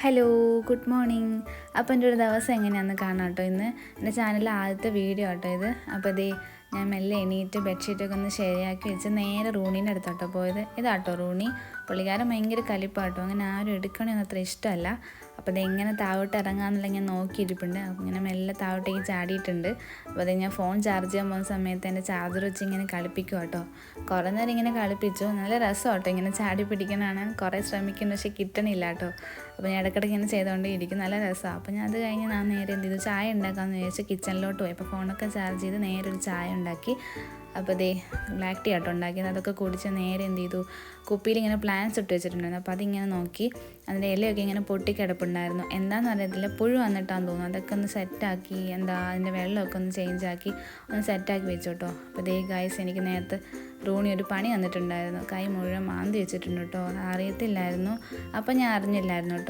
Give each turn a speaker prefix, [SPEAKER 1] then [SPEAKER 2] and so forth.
[SPEAKER 1] Hello, good morning. അപ്പോൾ എൻ്റെ ഒരു ദിവസം എങ്ങനെയാണെന്ന് കാണാം കേട്ടോ. ഇന്ന് എൻ്റെ ചാനലിലെ ആദ്യത്തെ വീഡിയോ കേട്ടോ ഇത്. അപ്പോൾ ഇതേ ഞാൻ മെല്ലെ എണീറ്റ് ബെഡ്ഷീറ്റൊക്കെ ഒന്ന് ശരിയാക്കി വെച്ച് നേരെ റൂണീൻ്റെ അടുത്തോട്ടോ പോയത്. ഇതാട്ടോ റൂണി. പുള്ളിക്കാരൻ ഭയങ്കര കലിപ്പാട്ടോ, അങ്ങനെ ആരും എടുക്കണമെന്ന് അത്ര ഇഷ്ടമല്ല. അപ്പോൾ അതെങ്ങനെ താഴോട്ട് ഇറങ്ങാമെന്നുള്ള ഞാൻ നോക്കിയിരിപ്പുണ്ട്. അപ്പോൾ ഇങ്ങനെ മെല്ലെ താഴോട്ടേക്ക് ചാടിയിട്ടുണ്ട്. അപ്പോൾ അത് ഞാൻ ഫോൺ ചാർജ് ചെയ്യാൻ പോകുന്ന സമയത്ത് എൻ്റെ ചാർജർ വെച്ച് ഇങ്ങനെ കളിപ്പിക്കും കേട്ടോ. കുറേ നേരം ഇങ്ങനെ കളിപ്പിച്ചു. നല്ല രസം കേട്ടോ, ഇങ്ങനെ ചാടി പിടിക്കാനാണ്. കുറേ ശ്രമിക്കുന്നു, പക്ഷേ കിട്ടണില്ല കേട്ടോ. അപ്പോൾ ഞാൻ ഇടയ്ക്കിടയ്ക്ക് ഇങ്ങനെ ചെയ്തുകൊണ്ട് ഇരിക്കും, നല്ല രസമാണ്. അപ്പോൾ ഞാൻ അത് കഴിഞ്ഞ് ഞാൻ നേരെ എന്ത് ചെയ്തു, ചായ ഉണ്ടാക്കാമെന്ന് വിചാരിച്ച് കിച്ചണിലോട്ട് പോയി. അപ്പോൾ ഫോണൊക്കെ ചാർജ് ചെയ്ത് നേരെ ഒരു ചായ ഉണ്ടാക്കി. അപ്പോൾ ദേ ബ്ലാക്ക് ടീ ആട്ടോ ഉണ്ടാക്കിയത്. അതൊക്കെ കുടിച്ച് നേരെ എന്ത് ചെയ്തു, കുപ്പിയിൽ ഇങ്ങനെ പ്ലാന്റ്സ് ഇട്ട് വെച്ചിട്ടുണ്ടായിരുന്നു. അപ്പോൾ അതിങ്ങനെ നോക്കി, അതിൻ്റെ ഇലയൊക്കെ ഇങ്ങനെ പൊട്ടിക്കിടപ്പുണ്ടായിരുന്നു. എന്താണെന്ന് അറിയത്തില്ല, പുഴു വന്നിട്ടാന്ന് തോന്നുന്നു. അതൊക്കെ ഒന്ന് സെറ്റാക്കി, അതിൻ്റെ വെള്ളമൊക്കെ ഒന്ന് ചേഞ്ചാക്കി ഒന്ന് സെറ്റാക്കി വെച്ചു കേട്ടോ. അപ്പോൾ ദേ ഗൈസ്, എനിക്ക് നേരത്തെ റൂണി ഒരു പണി വന്നിട്ടുണ്ടായിരുന്നു. കൈ മുഴുവൻ മാന്തി വെച്ചിട്ടുണ്ട് കേട്ടോ. അറിയത്തില്ലായിരുന്നു, അപ്പോൾ ഞാൻ അറിഞ്ഞില്ലായിരുന്നു കേട്ടോ.